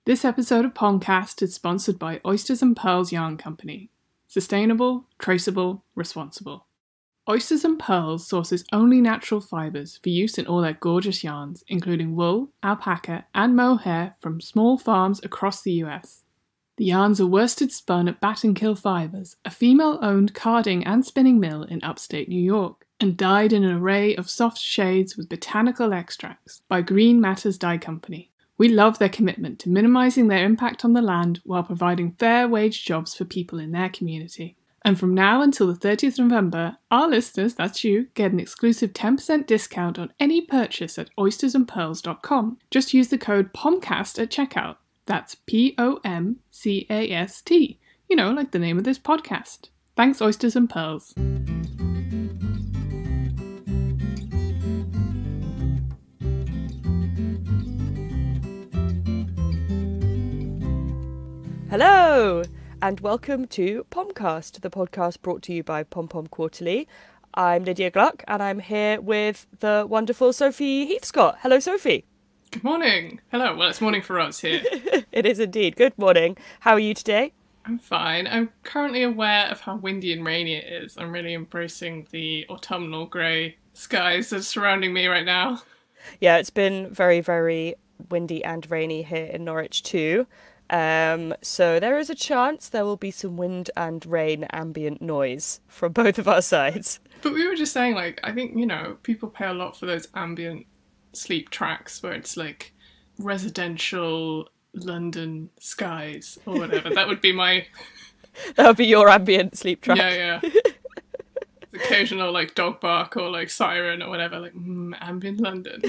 This episode of Pomcast is sponsored by Oysters and Pearls Yarn Company. Sustainable, traceable, responsible. Oysters and Pearls sources only natural fibres for use in all their gorgeous yarns, including wool, alpaca, and mohair from small farms across the US. The yarns are worsted spun at Battenkill Fibres, a female-owned carding and spinning mill in upstate New York, and dyed in an array of soft shades with botanical extracts by Green Matters Dye Company. We love their commitment to minimising their impact on the land while providing fair wage jobs for people in their community. And from now until the 30th of November, our listeners, that's you, get an exclusive 10% discount on any purchase at oystersandpearls.com. Just use the code POMCAST at checkout. That's POMCAST. You know, like the name of this podcast. Thanks, Oysters and Pearls. Hello, and welcome to Pomcast, the podcast brought to you by Pom Pom Quarterly. I'm Lydia Gluck, and I'm here with the wonderful Sophie Heathscott. Hello, Sophie. Good morning. Hello. Well, it's morning for us here. It is indeed. Good morning. How are you today? I'm fine. I'm currently aware of how windy and rainy it is. I'm really embracing the autumnal grey skies that are surrounding me right now. Yeah, it's been very, very windy and rainy here in Norwich too. So there is a chance there will be some wind and rain ambient noise from both of our sides. But we were just saying, like, I think, you know, people pay a lot for those ambient sleep tracks where it's like residential London skies or whatever. That would be my... That would be your ambient sleep track. Yeah. Occasional, like, dog bark or, like, siren or whatever. Like, ambient London.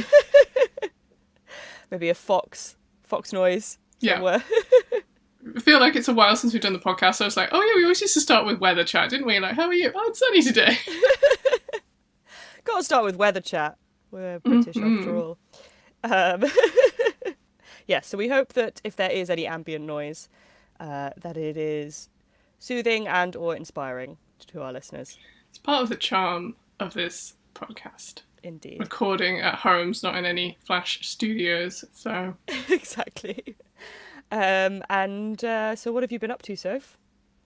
Maybe a fox noise. Yeah. Somewhere. I feel like it's a while since we've done the podcast, so I was like, oh yeah, we always used to start with weather chat, didn't we? Like, how are you? Oh, it's sunny today. Gotta start with weather chat. We're British after all. Yeah, so we hope that if there is any ambient noise, that it is soothing and or inspiring to our listeners. It's part of the charm of this podcast. Indeed. Recording at homes, not in any flash studios, so... Exactly. So what have you been up to, Soph?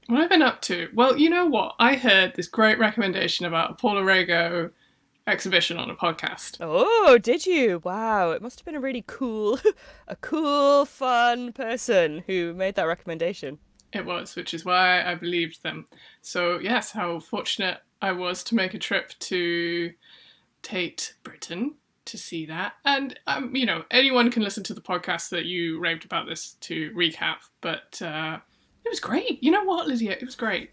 What have I been up to? Well, you know what? I heard this great recommendation about a Paula Rego exhibition on a podcast. Oh, did you? Wow, it must have been a really cool, fun person who made that recommendation. It was, which is why I believed them. So, yes, how fortunate I was to make a trip to Tate Britain to see that. And, you know, anyone can listen to the podcast that you raved about this to recap, but it was great. You know what, Lydia? It was great.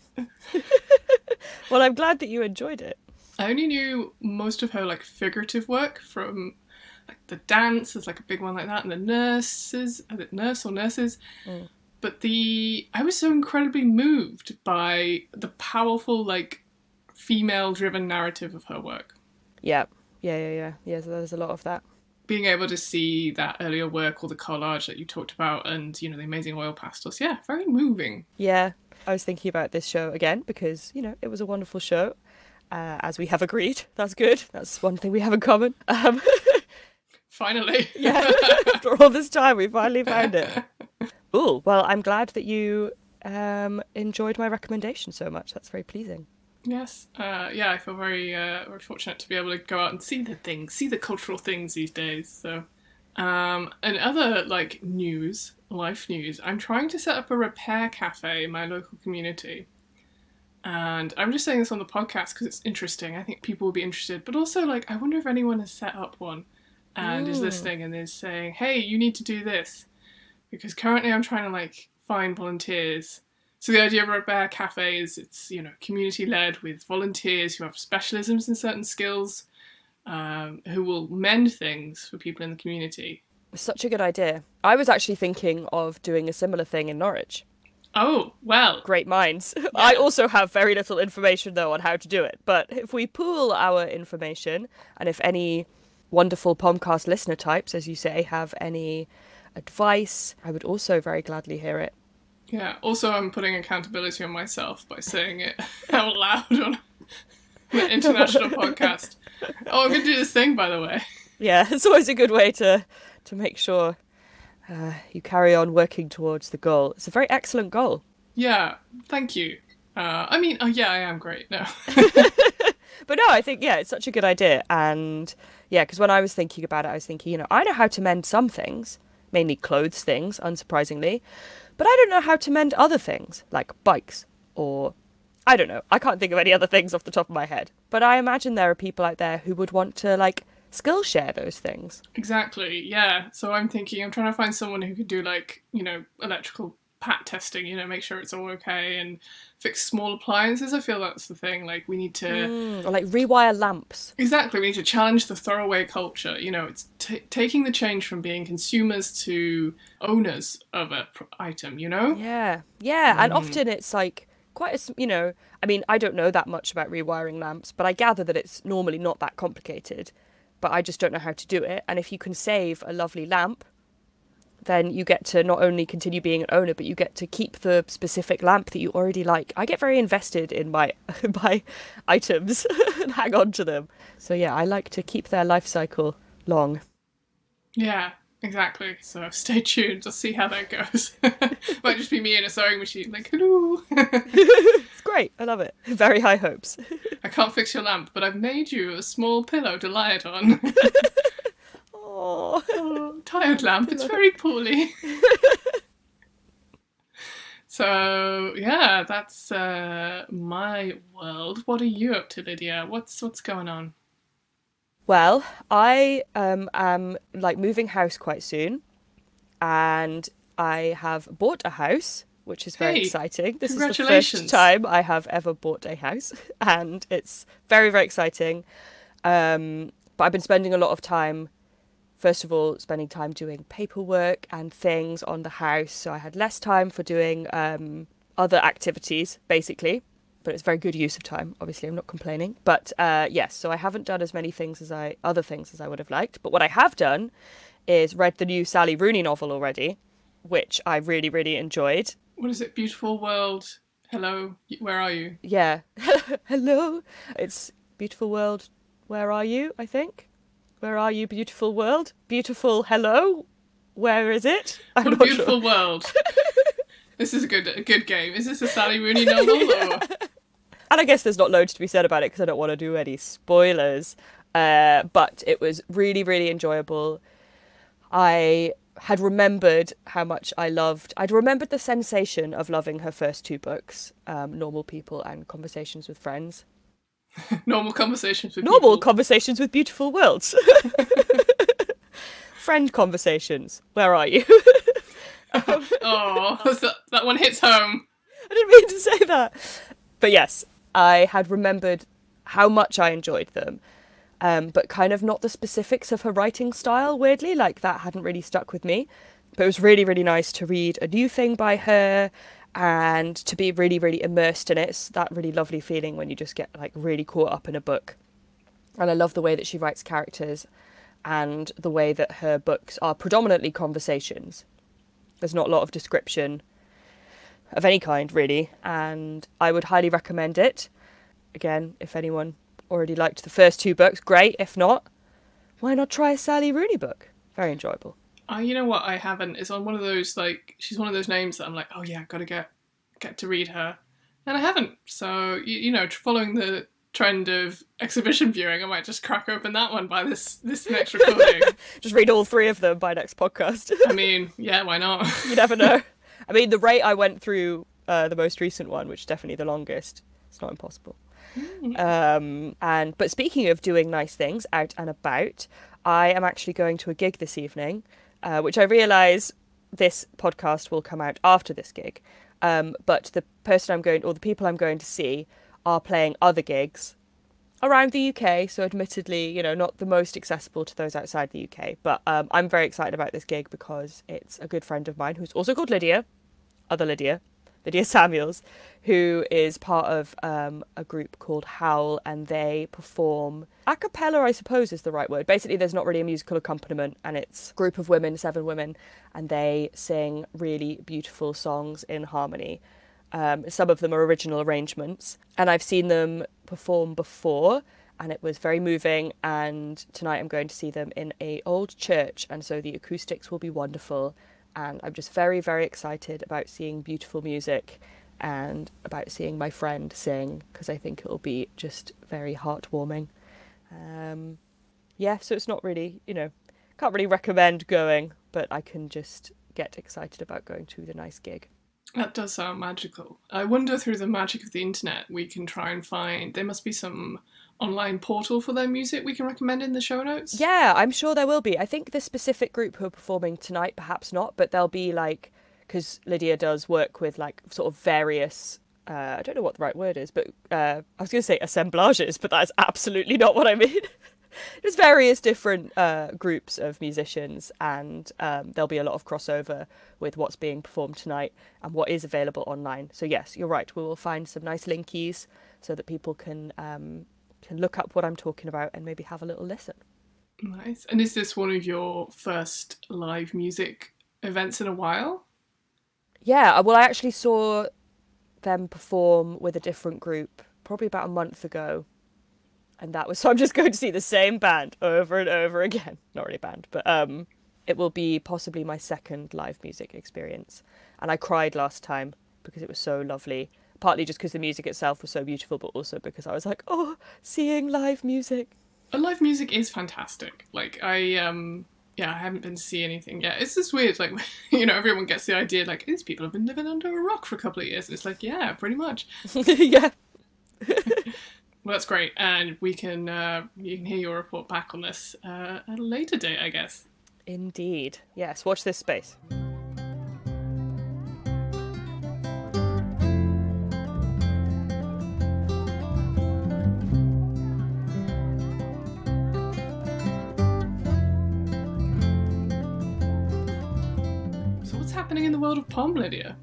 Well, I'm glad that you enjoyed it. I only knew most of her, like, figurative work from, like, the dance, there's, like, a big one like that, and the nurses, is it nurse or nurses? Mm. But I was so incredibly moved by the powerful, like, female-driven narrative of her work. Yeah, so there's a lot of that. Being able to see that earlier work, or the collage that you talked about, and, you know, the amazing oil pastels, yeah, very moving. Yeah, I was thinking about this show again because, you know, it was a wonderful show, as we have agreed. That's good. That's one thing we have in common. Finally. Yeah, after all this time, we finally found it. Oh, well, I'm glad that you enjoyed my recommendation so much. That's very pleasing. Yes. Yeah, I feel very fortunate to be able to go out and see the cultural things these days. So, and other, like, life news, I'm trying to set up a repair cafe in my local community. And I'm just saying this on the podcast because it's interesting. I think people will be interested. But also, like, I wonder if anyone has set up one and is listening and is saying, hey, you need to do this. Because currently I'm trying to, like, find volunteers. So the idea of a repair cafe is it's, you know, community-led with volunteers who have specialisms in certain skills, who will mend things for people in the community. Such a good idea. I was actually thinking of doing a similar thing in Norwich. Oh, well. Great minds. Yeah. I also have very little information, though, on how to do it. But if we pool our information, and if any wonderful Pomcast listener types, as you say, have any advice, I would also very gladly hear it. Yeah, also I'm putting accountability on myself by saying it out loud on an international podcast. Oh, I'm going to do this thing, by the way. Yeah, it's always a good way to make sure you carry on working towards the goal. It's a very excellent goal. Yeah, thank you. Yeah, I am great. No. But no, I think, yeah, it's such a good idea. And yeah, because when I was thinking about it, I was thinking, I know how to mend some things, mainly clothes things, unsurprisingly, but I don't know how to mend other things, like bikes or, I don't know. I can't think of any other things off the top of my head. But I imagine there are people out there who would want to, like, skill share those things. Exactly, yeah. So I'm thinking, I'm trying to find someone who could do, like, electrical pat testing, make sure it's all okay, and fix small appliances. I feel that's the thing. Like, we need to... Or, like, rewire lamps. Exactly, we need to challenge the throwaway culture. It's taking the change from being consumers to owners of an item, Yeah, and often it's, like, quite a, I don't know that much about rewiring lamps, but I gather that it's normally not that complicated. But I just don't know how to do it. And if you can save a lovely lamp, then you get to not only continue being an owner, but you get to keep the specific lamp that you already like. I get very invested in my items and hang on to them. So yeah, I like to keep their life cycle long. Yeah, exactly. So stay tuned to see how that goes. Might just be me in a sewing machine, like, hello. It's great. I love it. Very high hopes. I can't fix your lamp, but I've made you a small pillow to lie it on. Oh, tired lamp. It's very poorly. So yeah, that's my world. What are you up to, Lydia? What's going on? Well, I am like moving house quite soon, and I have bought a house, which is very exciting. This is the first time I have ever bought a house, and it's very, very exciting. But I've been spending a lot of time, first of all, spending time doing paperwork and things on the house, so I had less time for doing other activities, basically. But it's very good use of time. Obviously, I'm not complaining. But yes, so I haven't done as many other things as I would have liked. But what I have done is read the new Sally Rooney novel already, which I really, really enjoyed. What is it? Beautiful World. Hello, where are you? Yeah. Hello. It's Beautiful World. Where are you? I think. Where are you, beautiful world? Beautiful hello. Where is it? I'm not beautiful sure. World. This is a good game. Is this a Sally Rooney novel? Or? And I guess there's not loads to be said about it because I don't want to do any spoilers. But it was really, really enjoyable. I had remembered how much I'd remembered the sensation of loving her first two books, Normal People and Conversations with Friends. Normal conversations with beautiful worlds. Friend conversations. Where are you? That one hits home. I didn't mean to say that. But yes, I had remembered how much I enjoyed them, but kind of not the specifics of her writing style, weirdly. Like, that hadn't really stuck with me. But it was really, really nice to read a new thing by her and to be really, really immersed in it. It's that really lovely feeling when you just get, like, really caught up in a book. And I love the way that she writes characters and the way that her books are predominantly conversations. There's not a lot of description of any kind, really, and I would highly recommend it. Again, if anyone already liked the first two books, great. If not, why not try a Sally Rooney book? Very enjoyable. You know what? I haven't. It's on one of those, like, she's one of those names that I'm like, oh yeah, gotta get to read her, and I haven't. So following the trend of exhibition viewing, I might just crack open that one by this next recording. Just read all three of them by next podcast. I mean, yeah, why not? You never know. I mean, the rate I went through the most recent one, which is definitely the longest, it's not impossible. But speaking of doing nice things out and about, I am actually going to a gig this evening, which I realise this podcast will come out after this gig. But the people I'm going to see are playing other gigs around the UK, so admittedly, not the most accessible to those outside the UK. But I'm very excited about this gig because it's a good friend of mine who's also called Lydia Samuels, who is part of a group called Howl, and they perform a cappella, I suppose is the right word. Basically, there's not really a musical accompaniment, and it's a group of women, 7 women, and they sing really beautiful songs in harmony. Some of them are original arrangements, and I've seen them perform before, and it was very moving. And tonight I'm going to see them in an old church, and so the acoustics will be wonderful, And I'm just very, very excited about seeing beautiful music and about seeing my friend sing, because I think it'll be just very heartwarming. Yeah, so it's not really, can't really recommend going, but I can just get excited about going to the nice gig. That does sound magical. I wonder, through the magic of the internet, we can try and find, there must be some online portal for their music we can recommend in the show notes. Yeah, I'm sure there will be. I think the specific group who are performing tonight, perhaps not, but there'll be like, because Lydia does work with like sort of various, I don't know what the right word is, but I was going to say assemblages, but that's absolutely not what I mean. There's various different groups of musicians, and there'll be a lot of crossover with what's being performed tonight and what is available online. So yes, you're right. We will find some nice linkies so that people can look up what I'm talking about and maybe have a little listen. Nice. And is this one of your first live music events in a while? Yeah, well, I actually saw them perform with a different group probably about a month ago. And that was, so I'm just going to see the same band over and over again. Not really a band, but it will be possibly my second live music experience. And I cried last time because it was so lovely. Partly just because the music itself was so beautiful, but also because I was like, oh, seeing live music. Live music is fantastic. Like, I haven't been to see anything yet. It's just weird, like, everyone gets the idea, like, these people have been living under a rock for a couple of years. And it's like, yeah, pretty much. Yeah. Well, that's great, and you can hear your report back on this at a later date, I guess. Indeed. Yes, watch this space. So what's happening in the world of Pom, Lydia?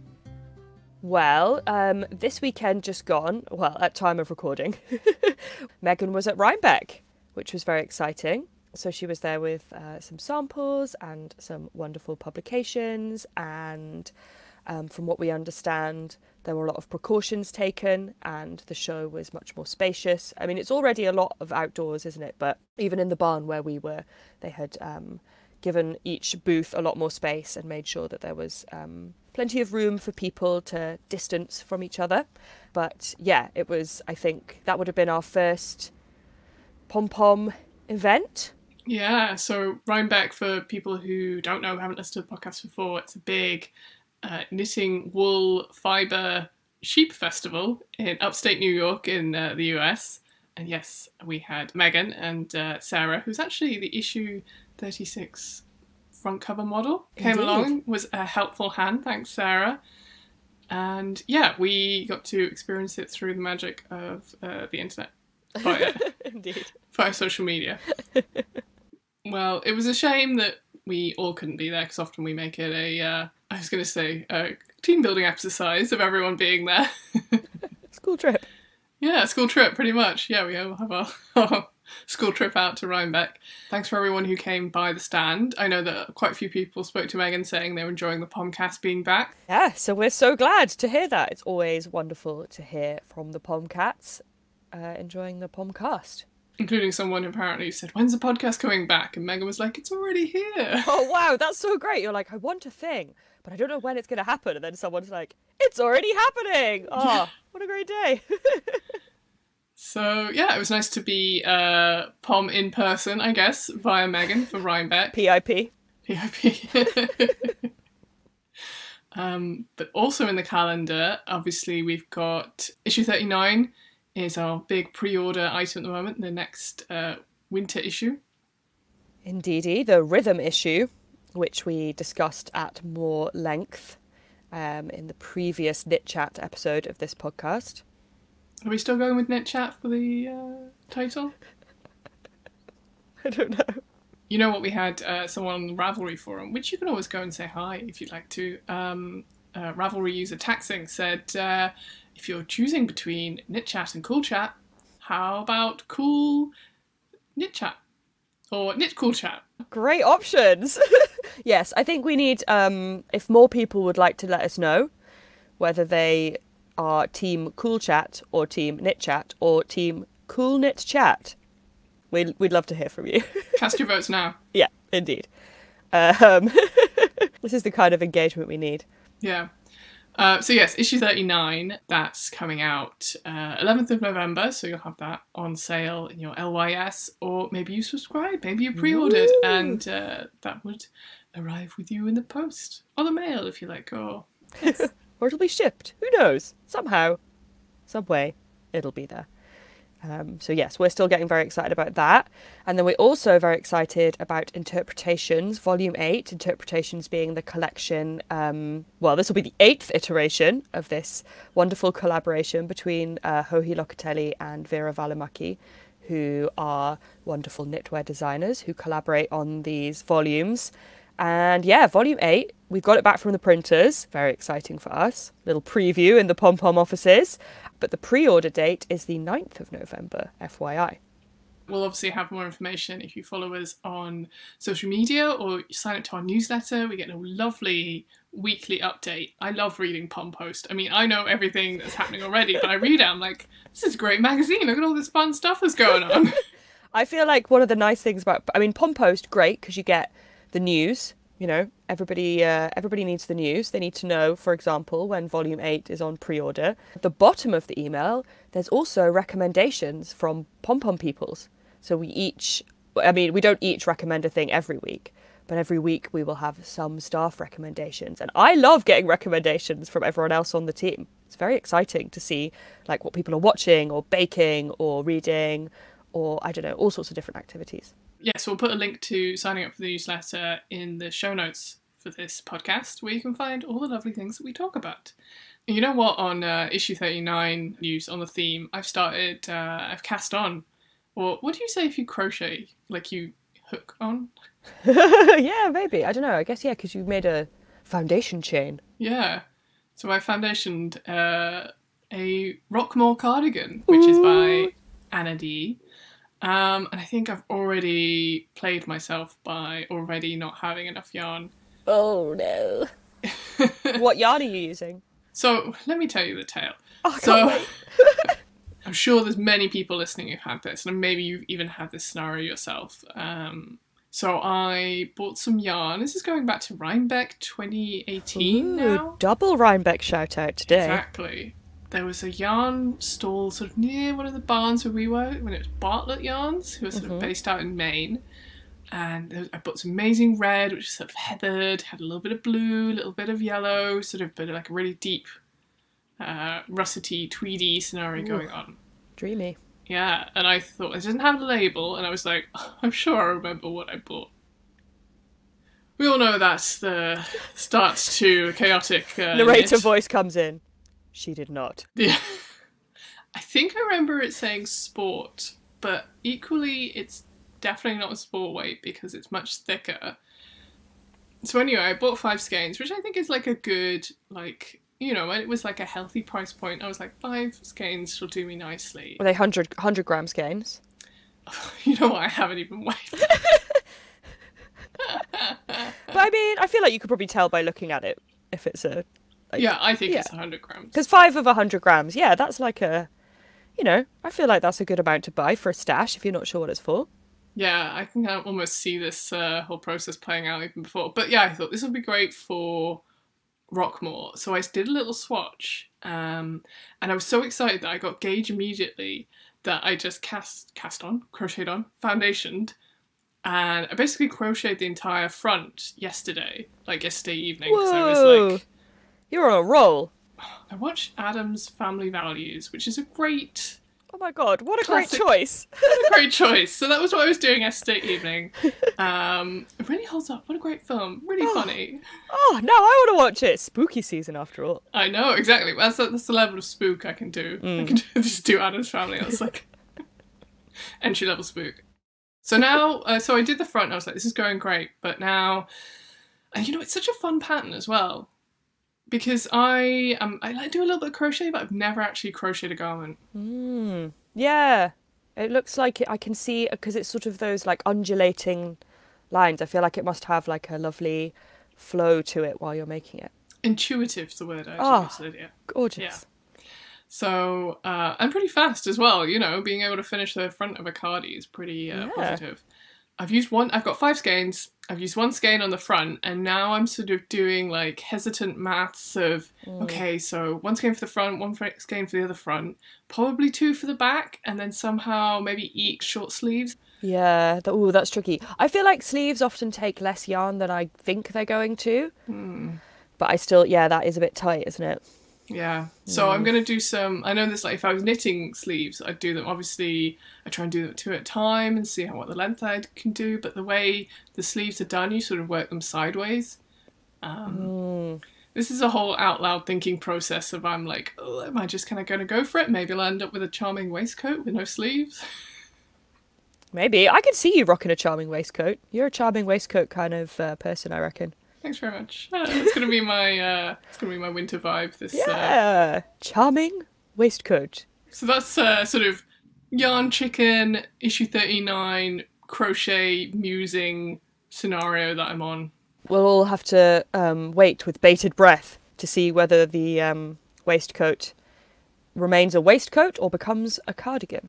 Well, this weekend just gone, well, at time of recording, Megan was at Rhinebeck, which was very exciting. So she was there with some samples and some wonderful publications, and from what we understand, there were a lot of precautions taken and the show was much more spacious. I mean, it's already a lot of outdoors, isn't it? But even in the barn where we were, they had given each booth a lot more space and made sure that there was plenty of room for people to distance from each other. But yeah, it was, I think that would have been our first Pom Pom event. Yeah, so Rhinebeck, for people who don't know, haven't listened to the podcast before, it's a big knitting wool fibre sheep festival in upstate New York in the US. And yes, we had Megan and Sarah, who's actually the issue 36 front cover model, came Indeed. along, was a helpful hand, thanks Sarah. And yeah, we got to experience it through the magic of the internet via, Indeed. via social media. Well, it was a shame that we all couldn't be there, because often we make it a team building exercise of everyone being there. School trip. Yeah, school trip, pretty much. Yeah, we all have our school trip out to Rhinebeck. Thanks for everyone who came by the stand. I know that quite a few people spoke to Megan saying they were enjoying the Pomcast being back. Yeah, so we're so glad to hear that. It's always wonderful to hear from the Pomcats enjoying the Pomcast. Including someone who apparently said, when's the podcast coming back? And Megan was like, it's already here. Oh, wow, that's so great. You're like, I want a thing, but I don't know when it's going to happen. And then someone's like, it's already happening. Oh, yeah. What a great day. So, yeah, it was nice to be Pom in person, I guess, via Megan for Rhinebeck. PIP. But also in the calendar, obviously, we've got issue 39 is our big pre-order item at the moment, the next winter issue. Indeedy, the rhythm issue, which we discussed at more length in the previous Knit Chat episode of this podcast. Are we still going with Knit Chat for the title? I don't know. You know what, we had someone on the Ravelry forum, which you can always go and say hi if you'd like to. Ravelry user Taxing said, if you're choosing between Knit Chat and Cool Chat, how about Cool Knit Chat? Or Knit Cool Chat? Great options. Yes, I think we need, if more people would like to let us know whether they are Team Cool Chat or Team Knit Chat or Team Cool Knit Chat. We'd love to hear from you. Cast your votes now. Yeah, indeed. This is the kind of engagement we need. Yeah. So yes, issue 39, that's coming out 11th of November, so you'll have that on sale in your LYS, or maybe you subscribe, maybe you pre-ordered, and that would arrive with you in the post, or the mail if you like, or... Yes. Or it'll be shipped, who knows, somehow, some way, it'll be there. So yes, we're still getting very excited about that. And then we're also very excited about Interpretations, Volume 8, Interpretations being the collection, well, this will be the 8th iteration of this wonderful collaboration between Johi Locatelli and Vera Välimäki, who are wonderful knitwear designers who collaborate on these volumes. And yeah, Volume 8, we've got it back from the printers. Very exciting for us. Little preview in the Pom Pom offices. But the pre-order date is the 9th of November, FYI. We'll obviously have more information if you follow us on social media or sign up to our newsletter. We get a lovely weekly update. I love reading Pom Post. I mean, I know everything that's happening already, but I read it, I'm like, this is a great magazine. Look at all this fun stuff that's going on. I feel like one of the nice things about, I mean, Pom Post, great, because you get the news. You know, everybody needs the news. They need to know, for example, when Volume 8 is on pre-order. At the bottom of the email, there's also recommendations from Pom Pom peoples. So we don't each recommend a thing every week, but every week we will have some staff recommendations. And I love getting recommendations from everyone else on the team. It's very exciting to see like what people are watching or baking or reading or, I don't know, all sorts of different activities. Yes, we'll put a link to signing up for the newsletter in the show notes for this podcast, where you can find all the lovely things that we talk about. And you know what? On issue 39 news on the theme, I've cast on. Or what do you say if you crochet? Like you hook on? Yeah, maybe. I don't know. I guess, yeah, because you made a foundation chain. Yeah. So I foundationed a Rockmore cardigan, which is by Anna D. And I think I've already played myself by already not having enough yarn. Oh no. What yarn are you using? So let me tell you the tale. Oh, I can't wait. I'm sure there's many people listening who've had this, and maybe you've even had this scenario yourself. So I bought some yarn. This is going back to Rhinebeck 2018 now. Double Rhinebeck shout out today. Exactly. There was a yarn stall sort of near one of the barns where we were, when it was Bartlett Yarns, who was sort of based out in Maine. And I bought some amazing red, which is sort of heathered, had a little bit of blue, a little bit of yellow, sort of bit of like a really deep, russety, tweedy scenario going on. Dreamy. Yeah, and I thought, it didn't have a label, and I was like, oh, I'm sure I remember what I bought. We all know that's the start to a chaotic narrator voice comes in. She did not. Yeah. I think I remember it saying sport, but equally it's definitely not a sport weight because it's much thicker. So anyway, I bought 5 skeins, which I think is like a good, like, you know, it was like a healthy price point. I was like, 5 skeins will do me nicely. Were they 100 gram skeins? You know what? I haven't even weighed. But I mean, I feel like you could probably tell by looking at it if it's a... Like, yeah, I think it's 100 grams. Because 5 of 100 grams, yeah, that's like a, you know, I feel like that's a good amount to buy for a stash if you're not sure what it's for. Yeah, I can almost see this whole process playing out even before. But yeah, I thought this would be great for Rockmore. So I did a little swatch. And I was so excited that I got gauge immediately that I just crocheted on, foundationed. And I basically crocheted the entire front yesterday evening. Whoa. So I was like... You're on a roll. I watched Adam's Family Values, which is a great... Oh my god, what a classic, great choice. What a great choice. So that was what I was doing yesterday evening. It really holds up. What a great film. Really funny. Oh, no, I want to watch it. Spooky season after all. I know, exactly. That's the level of spook I can do. I can just do Adam's Family. That's like entry level spook. So now, so I did the front. I was like, this is going great. But now, and you know, it's such a fun pattern as well. Because I like do a little bit of crochet, but I've never actually crocheted a garment. Yeah, it looks like it. I can see, because it's sort of those like undulating lines. I feel like it must have like a lovely flow to it while you're making it. Intuitive's the word I use, Lydia. Gorgeous. Yeah. So, and pretty fast as well, you know, being able to finish the front of a cardi is pretty positive. I've got 5 skeins. I've used 1 skein on the front, and now I'm sort of doing like hesitant maths of, okay, so 1 skein for the front, 1 skein for the other front, probably 2 for the back, and then somehow maybe each short sleeves. Yeah, that's tricky. I feel like sleeves often take less yarn than I think they're going to. But I still, that is a bit tight, isn't it? Yeah. So I'm going to do some, I know this, like if I was knitting sleeves, I'd do them, obviously I try and do them 2 at a time and see what the length I can do. But the way the sleeves are done, you sort of work them sideways. This is a whole out loud thinking process of I'm like, oh, am I just kind of going to go for it? Maybe I'll end up with a charming waistcoat with no sleeves. Maybe. I could see you rocking a charming waistcoat. You're a charming waistcoat kind of person, I reckon. Thanks very much. It's gonna be my winter vibe. This charming waistcoat. So that's sort of Yarn Chicken issue 39 crochet musing scenario that I'm on. We'll all have to wait with bated breath to see whether the waistcoat remains a waistcoat or becomes a cardigan.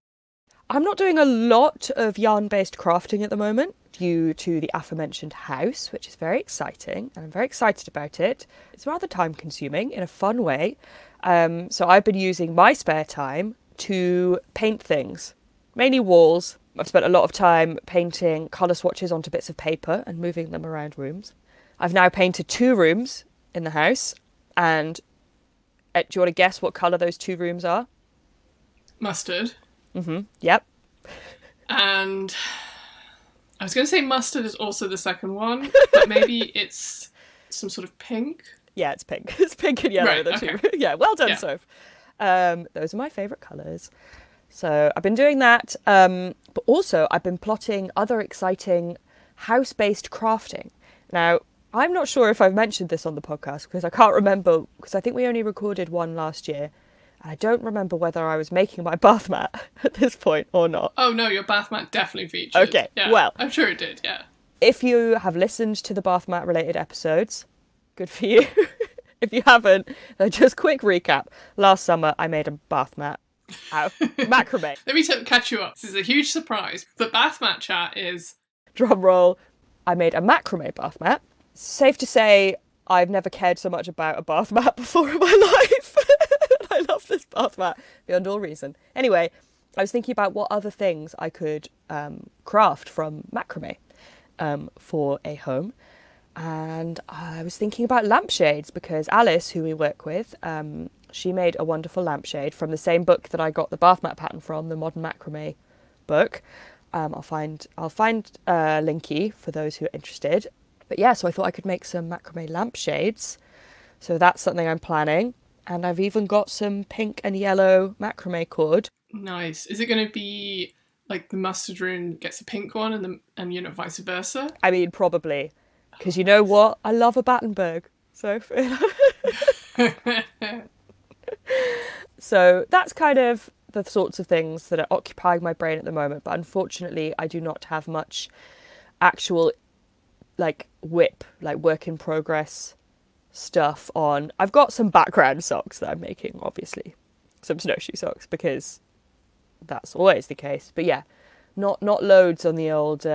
I'm not doing a lot of yarn-based crafting at the moment due to the aforementioned house, which is very exciting, and I'm very excited about it. It's rather time-consuming in a fun way. So I've been using my spare time to paint things, mainly walls. I've spent a lot of time painting colour swatches onto bits of paper and moving them around rooms. I've now painted 2 rooms in the house, and do you want to guess what colour those 2 rooms are? Mustard. Yep. And I was going to say mustard is also the second one, but maybe it's some sort of pink. Yeah, it's pink. It's pink and yellow. Right, the okay. 2. Yeah, well done, Soph. Those are my favourite colours. So I've been doing that, but also I've been plotting other exciting house-based crafting. Now, I'm not sure if I've mentioned this on the podcast because I can't remember, because I think we only recorded one last year. I don't remember whether I was making my bath mat at this point or not. Oh no, your bath mat definitely featured. Okay, yeah, well. I'm sure it did, yeah. If you have listened to the bath mat related episodes, good for you. If you haven't, then just quick recap. Last summer I made a bath mat out of macrame. Let me catch you up. This is a huge surprise. The bath mat chat is... Drum roll. I made a macrame bath mat. Safe to say, I've never cared so much about a bath mat before in my life. I love this bath mat beyond all reason. Anyway, I was thinking about what other things I could craft from macrame for a home. And I was thinking about lampshades because Alice, who we work with, she made a wonderful lampshade from the same book that I got the bath mat pattern from, the Modern Macrame book. I'll find a linky for those who are interested. But yeah, so I thought I could make some macrame lampshades. So that's something I'm planning. And I've even got some pink and yellow macrame cord. Nice. Is it going to be like the mustard room gets a pink one and you know, vice versa? I mean, probably. Because you know what? I love a Battenberg. So that's kind of the sorts of things that are occupying my brain at the moment. But unfortunately, I do not have much actual work in progress stuff on. I've got some background socks that I'm making, obviously. Some snowshoe socks, because that's always the case. But yeah, not loads on the old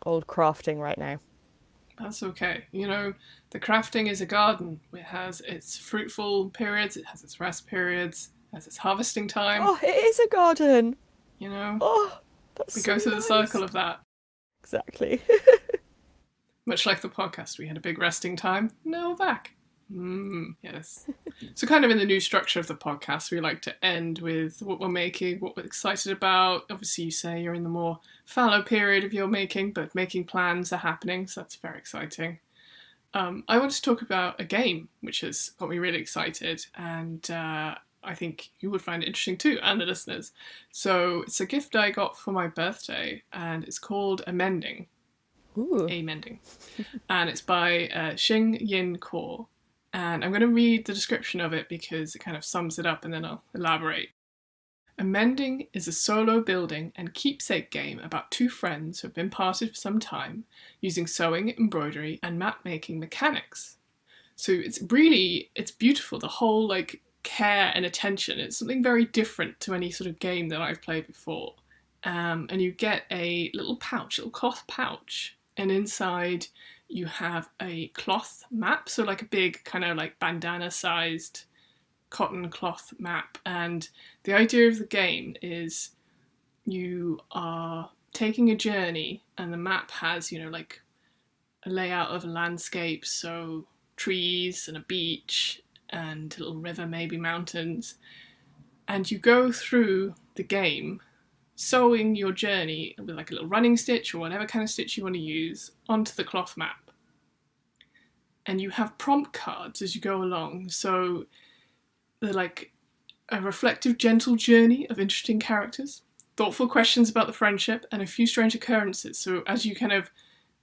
crafting right now. That's okay. You know, the crafting is a garden. It has its fruitful periods, it has its rest periods, it has its harvesting time. Oh, it is a garden. You know? Oh, that's we so go through nice. the cycle of that. Exactly. Much like the podcast, we had a big resting time. Now we're back. Yes. So kind of in the new structure of the podcast, we like to end with what we're making, what we're excited about. Obviously, you say you're in the more fallow period of your making, but making plans are happening, so that's very exciting. I want to talk about a game, which has got me really excited, and I think you would find it interesting too, and the listeners. So it's a gift I got for my birthday, and it's called Amending. Ooh. Amending. And it's by Xing Yin Kor. And I'm going to read the description of it because it kind of sums it up and then I'll elaborate. Amending is a solo building and keepsake game about 2 friends who have been parted for some time using sewing, embroidery and mat making mechanics. So it's beautiful, the whole care and attention. It's something very different to any sort of game that I've played before. and you get a little pouch, little cloth pouch, and inside you have a cloth map, so like a big kind of like bandana-sized cotton cloth map. And the idea of the game is you are taking a journey, and the map has, like a layout of a landscape, so trees and a beach and a little river, maybe mountains, and you go through the game sewing your journey with like a little running stitch or whatever kind of stitch you want to use onto the cloth map. And you have prompt cards as you go along, so they're like a reflective, gentle journey of interesting characters, thoughtful questions about the friendship, and a few strange occurrences. So as you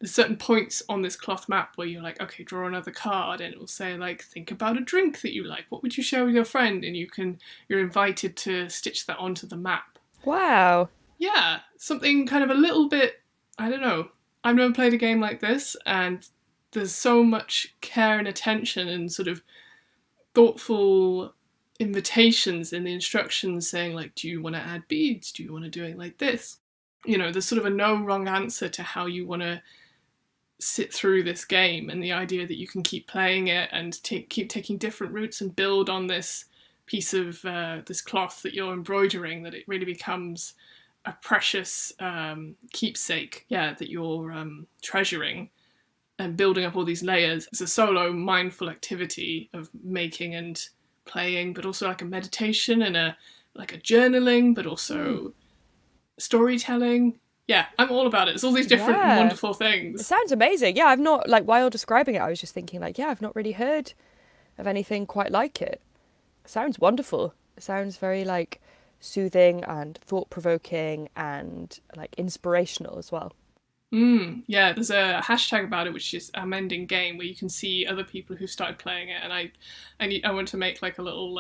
there's certain points on this cloth map where you're like, okay, draw another card, and it will say like, think about a drink that you like. What would you share with your friend? And you're invited to stitch that onto the map. Wow. Yeah, something kind of a little bit, I don't know. I've never played a game like this, and there's so much care and attention and sort of thoughtful invitations in the instructions saying like, do you want to add beads? Do you want to do it like this? There's sort of a no wrong answer to how you want to sit through this game, and the idea that you can keep playing it and keep taking different routes and build on this piece of this cloth that you're embroidering, that it really becomes a precious keepsake, that you're treasuring and building up all these layers. It's a solo mindful activity of making and playing, but also like a meditation and a journaling, but also storytelling. Yeah, I'm all about it. It's all these different wonderful things. It sounds amazing. Yeah, I've not, while describing it, I was just thinking I've not really heard of anything quite like it. It sounds wonderful. It sounds very soothing and thought-provoking and inspirational as well. Yeah, there's a hashtag about it, which is Amending Game, where you can see other people who've started playing it, and I want to make a little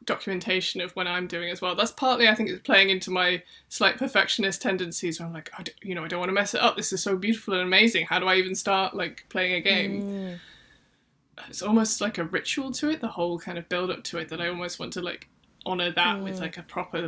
documentation of when I'm doing as well. That's partly, I think, it's playing into my slight perfectionist tendencies, where I'm like, I don't want to mess it up. This is so beautiful and amazing. How do I even start playing a game? It's almost like a ritual to it, the whole kind of build up to it, that I almost want to honor that with a proper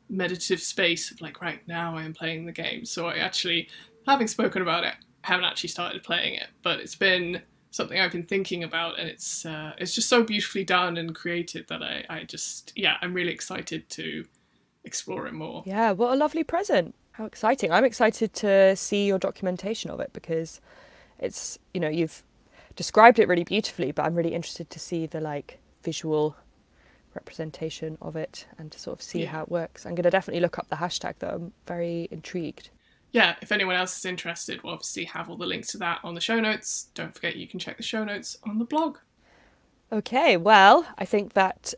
meditative space of right now I am playing the game. So I actually, having spoken about it, haven't actually started playing it, but it's been something I've been thinking about, and it's just so beautifully done and created that I'm really excited to explore it more. Yeah, what a lovely present. How exciting. I'm excited to see your documentation of it, because it's, you've described it really beautifully, but I'm really interested to see the visual representation of it and to sort of see how it works. I'm going to definitely look up the hashtag, though. I'm very intrigued. Yeah, if anyone else is interested, we'll obviously have all the links to that on the show notes. Don't forget you can check the show notes on the blog. Okay, well, I think that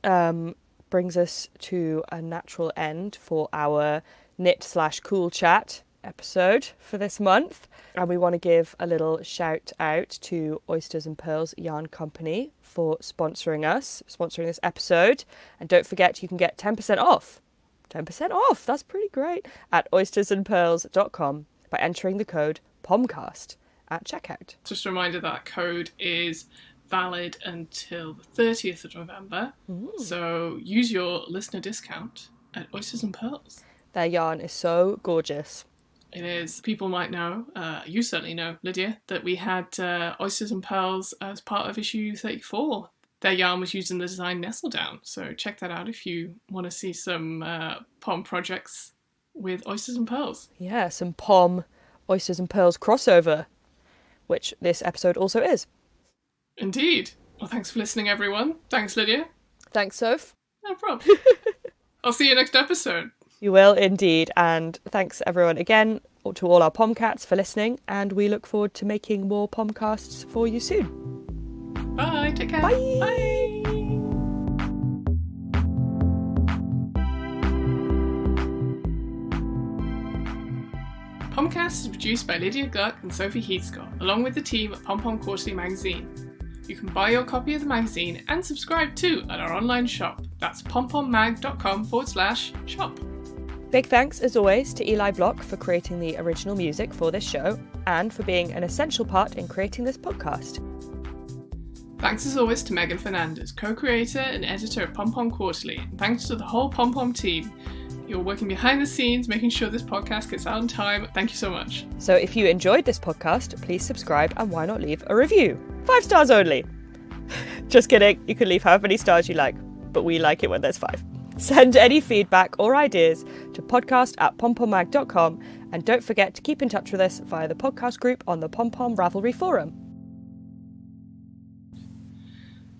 brings us to a natural end for our knit/cool chat episode for this month. And we want to give a little shout out to Oysters and Pearls Yarn Company for sponsoring this episode. And don't forget, you can get 10% off. 10% off, that's pretty great, at oystersandpearls.com by entering the code Pomcast at checkout. Just a reminder that code is valid until the 30th of November. So use your listener discount at Oysters and Pearls. Their yarn is so gorgeous. It is. People might know, you certainly know, Lydia, that we had Oysters and Pearls as part of issue 34. Their yarn was used in the design Nestle Down, so check that out if you want to see some Pom projects with Oysters and Pearls. Yeah, some Pom Oysters and Pearls crossover, which this episode also is. Indeed. Well, thanks for listening, everyone. Thanks, Lydia. Thanks, Soph. No problem. I'll see you next episode. You will indeed, and thanks everyone again to all our Pomcats for listening, and we look forward to making more Pomcasts for you soon. Bye, take care. Bye. Bye. Pomcast is produced by Lydia Gluck and Sophie Heathscott, along with the team at Pom Pom Quarterly magazine. You can buy your copy of the magazine and subscribe too at our online shop. That's pompommag.com/shop. Big thanks, as always, to Eli Block for creating the original music for this show and for being an essential part in creating this podcast. Thanks as always to Megan Fernandez, co-creator and editor of Pom Pom Quarterly. And thanks to the whole Pom Pom team. You're working behind the scenes, making sure this podcast gets out on time. Thank you so much. So if you enjoyed this podcast, please subscribe and why not leave a review? 5 stars only. Just kidding. You can leave however many stars you like, but we like it when there's 5. Send any feedback or ideas to podcast@pompommag.com, and don't forget to keep in touch with us via the podcast group on the Pom Pom Ravelry forum.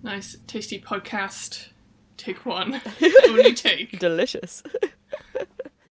Nice, tasty podcast. Take one. Only take. Delicious.